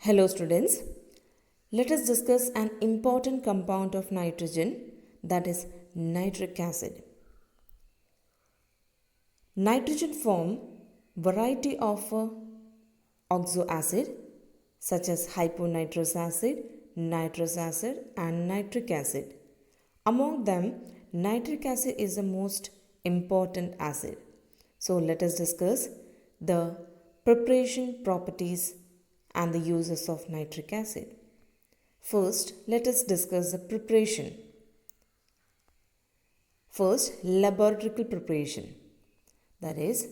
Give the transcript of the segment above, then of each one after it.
Hello students, let us discuss an important compound of nitrogen, that is nitric acid. Nitrogen form variety of oxo acid such as hyponitrous acid, nitrous acid and nitric acid. Among them, nitric acid is the most important acid. So let us discuss the preparation properties and the uses of nitric acid. First, let us discuss the preparation. First, laboratory preparation. That is,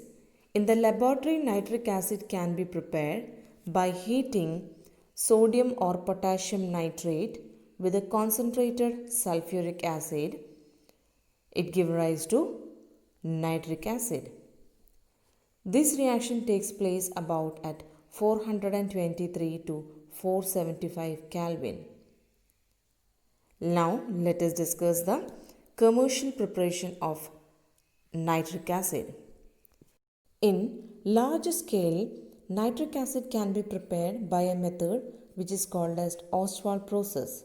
in the laboratory, nitric acid can be prepared by heating sodium or potassium nitrate with a concentrated sulfuric acid. It gives rise to nitric acid. This reaction takes place about at 423 to 475 Kelvin. Now let us discuss the commercial preparation of nitric acid. In large scale, nitric acid can be prepared by a method which is called as Ostwald process.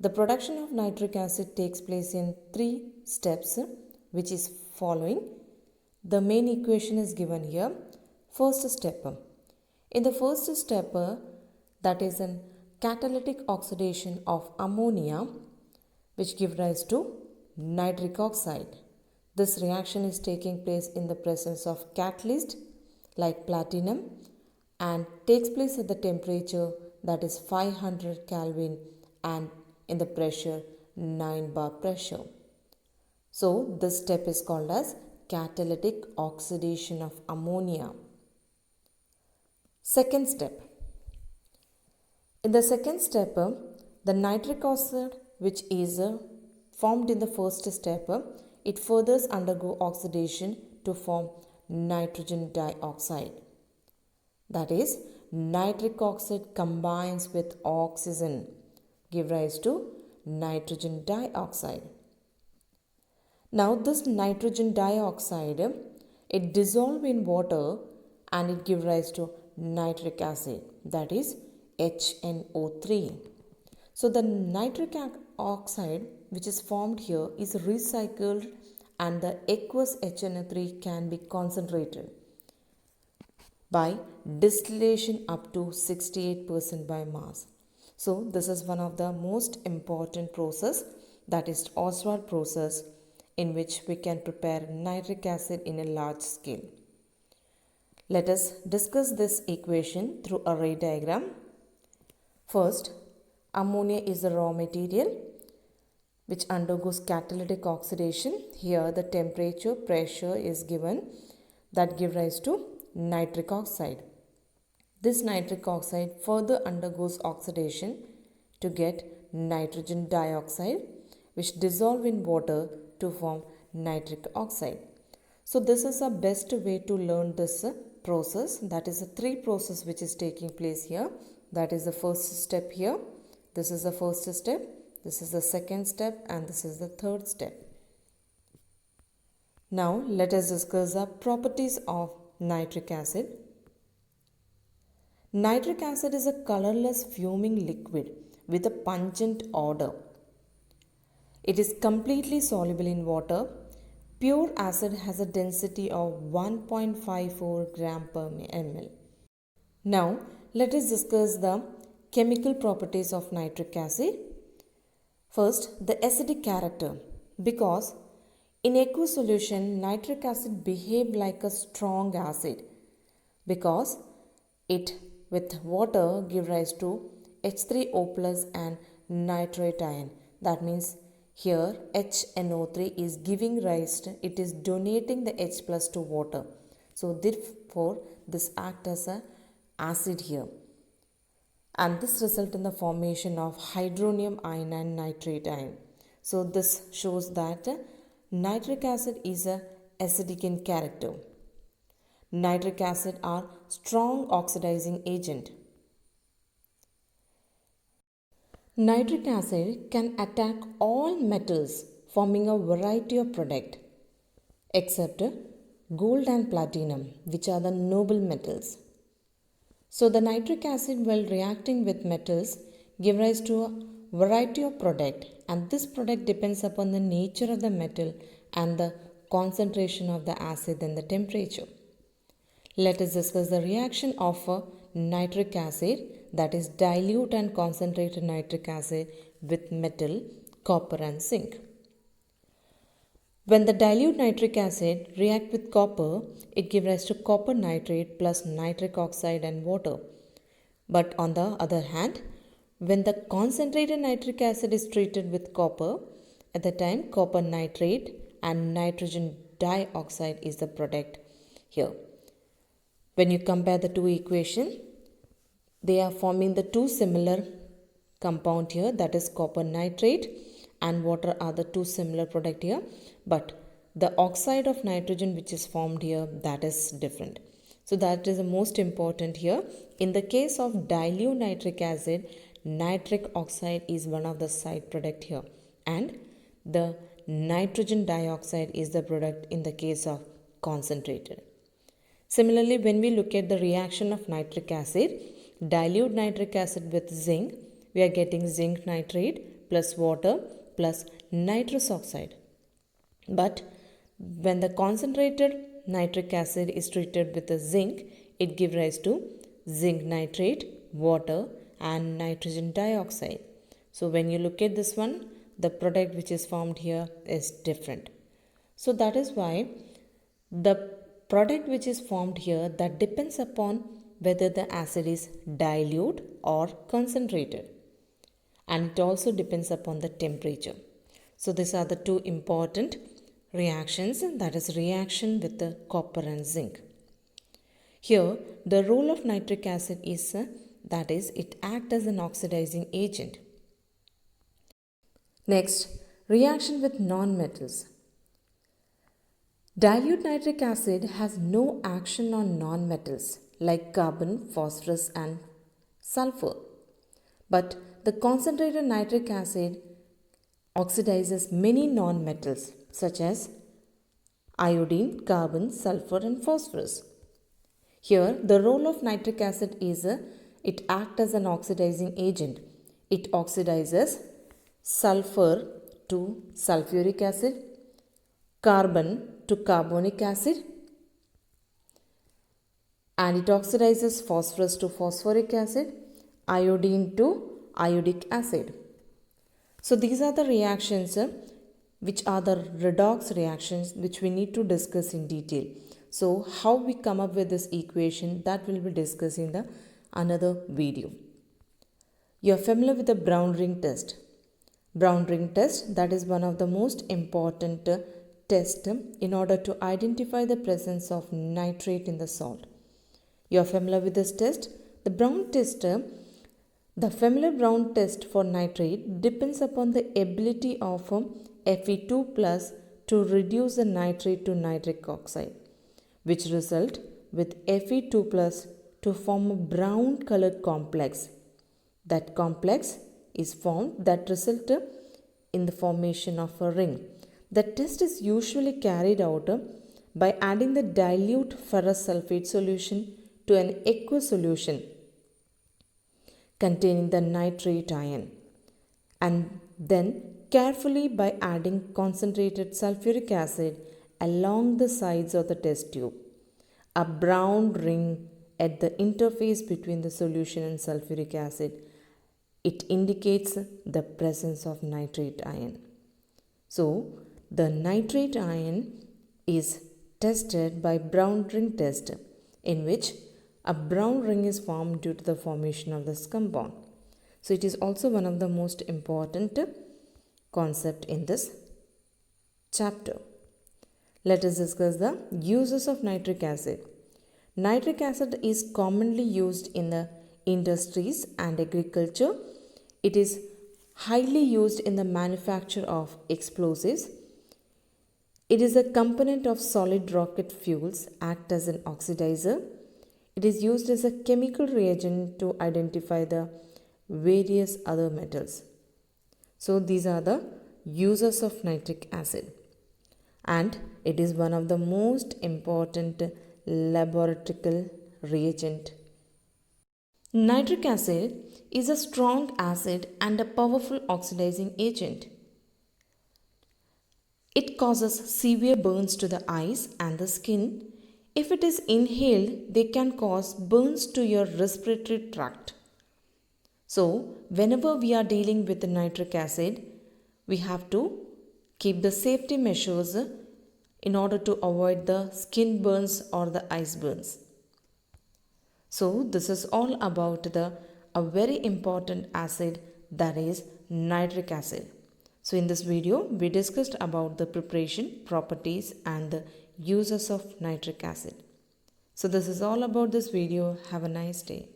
The production of nitric acid takes place in 3 steps, which is following. The main equation is given here. First step. In the first step, that is a catalytic oxidation of ammonia, which gives rise to nitric oxide. This reaction is taking place in the presence of catalyst like platinum and takes place at the temperature that is 500 Kelvin and in the pressure 9 bar pressure. So this step is called as catalytic oxidation of ammonia. Second step. In the second step, the nitric oxide which is formed in the first step, it further undergo oxidation to form nitrogen dioxide. That is, nitric oxide combines with oxygen, give rise to nitrogen dioxide. Now this nitrogen dioxide, it dissolves in water and it gives rise to nitric acid, that is HNO3. So the nitric oxide which is formed here is recycled and the aqueous HNO3 can be concentrated by distillation up to 68% by mass. So this is one of the most important process, that is Ostwald process, in which we can prepare nitric acid in a large scale. Let us discuss this equation through a ray diagram. First, ammonia is the raw material which undergoes catalytic oxidation. Here the temperature, pressure is given that give rise to nitric oxide. This nitric oxide further undergoes oxidation to get nitrogen dioxide which dissolve in water to form nitric oxide. So this is the best way to learn this process. That is a 3 process which is taking place here. That is the first step here. This is the first step. This is the second step and this is the third step. Now let us discuss the properties of nitric acid. Nitric acid is a colorless fuming liquid with a pungent odor. It is completely soluble in water. Pure acid has a density of 1.54 gram per ml. Now let us discuss the chemical properties of nitric acid. First, the acidic character. Because in aqueous solution, nitric acid behaves like a strong acid because it with water gives rise to H3O plus and nitrate ion. That means here HNO3 is giving rise to, it is donating the H plus to water. So therefore this acts as a acid here. And this results in the formation of hydronium ion and nitrate ion. So this shows that nitric acid is a acidic in character. Nitric acid are strong oxidizing agent. Nitric acid can attack all metals, forming a variety of product except gold and platinum, which are the noble metals. So the nitric acid, while reacting with metals, give rise to a variety of product, and this product depends upon the nature of the metal and the concentration of the acid and the temperature. Let us discuss the reaction of a nitric acid, that is dilute and concentrated nitric acid with metal, copper and zinc. When the dilute nitric acid react with copper, it gives rise to copper nitrate plus nitric oxide and water. But on the other hand, when the concentrated nitric acid is treated with copper, at the time copper nitrate and nitrogen dioxide is the product here. When you compare the two equations, they are forming the two similar compound here, that is copper nitrate and water are the two similar product here, but the oxide of nitrogen which is formed here, that is different. So that is the most important here. In the case of dilute nitric acid, nitric oxide is one of the side product here, and the nitrogen dioxide is the product in the case of concentrated. Similarly, when we look at the reaction of nitric acid, dilute nitric acid with zinc, we are getting zinc nitrate plus water plus nitrous oxide. But when the concentrated nitric acid is treated with the zinc, it gives rise to zinc nitrate, water and nitrogen dioxide. So when you look at this one, the product which is formed here is different. So that is why the product which is formed here, that depends upon whether the acid is dilute or concentrated, and it also depends upon the temperature. So these are the two important reactions, that is reaction with the copper and zinc. Here the role of nitric acid is that is it acts as an oxidizing agent. Next, reaction with non-metals. Dilute nitric acid has no action on non-metals like carbon, phosphorus and sulfur. But the concentrated nitric acid oxidizes many non-metals such as iodine, carbon, sulfur and phosphorus. Here the role of nitric acid is it acts as an oxidizing agent. It oxidizes sulfur to sulfuric acid, carbon to carbonic acid, and it oxidizes phosphorus to phosphoric acid, iodine to iodic acid. So these are the reactions which are the redox reactions which we need to discuss in detail. So how we come up with this equation, that will be discussed in the another video. You are familiar with the Brown ring test. Brown ring test, that is one of the most important test in order to identify the presence of nitrate in the salt. You are familiar with this test? The Brown test, the familiar Brown test for nitrate depends upon the ability of Fe2 plus to reduce the nitrate to nitric oxide, which result with Fe2 plus to form a brown colored complex. That complex is formed that result in the formation of a ring. The test is usually carried out by adding the dilute ferrous sulfate solution to an aqueous solution containing the nitrate ion, and then carefully by adding concentrated sulfuric acid along the sides of the test tube. A brown ring at the interface between the solution and sulfuric acid, it indicates the presence of nitrate ion. So the nitrate ion is tested by Brown ring test, in which a brown ring is formed due to the formation of this compound. So it is also one of the most important concept in this chapter. Let us discuss the uses of nitric acid. Nitric acid is commonly used in the industries and agriculture. It is highly used in the manufacture of explosives. It is a component of solid rocket fuels, act as an oxidizer. It is used as a chemical reagent to identify the various other metals. So these are the uses of nitric acid, and it is one of the most important laboratory reagent Nitric acid is a strong acid and a powerful oxidizing agent. It causes severe burns to the eyes and the skin. If it is inhaled, they can cause burns to your respiratory tract. So, whenever we are dealing with the nitric acid, we have to keep the safety measures in order to avoid the skin burns or the eyes burns. So, this is all about a very important acid, that is nitric acid. So, in this video, we discussed about the preparation, properties and the uses of nitric acid. So, this is all about this video. Have a nice day.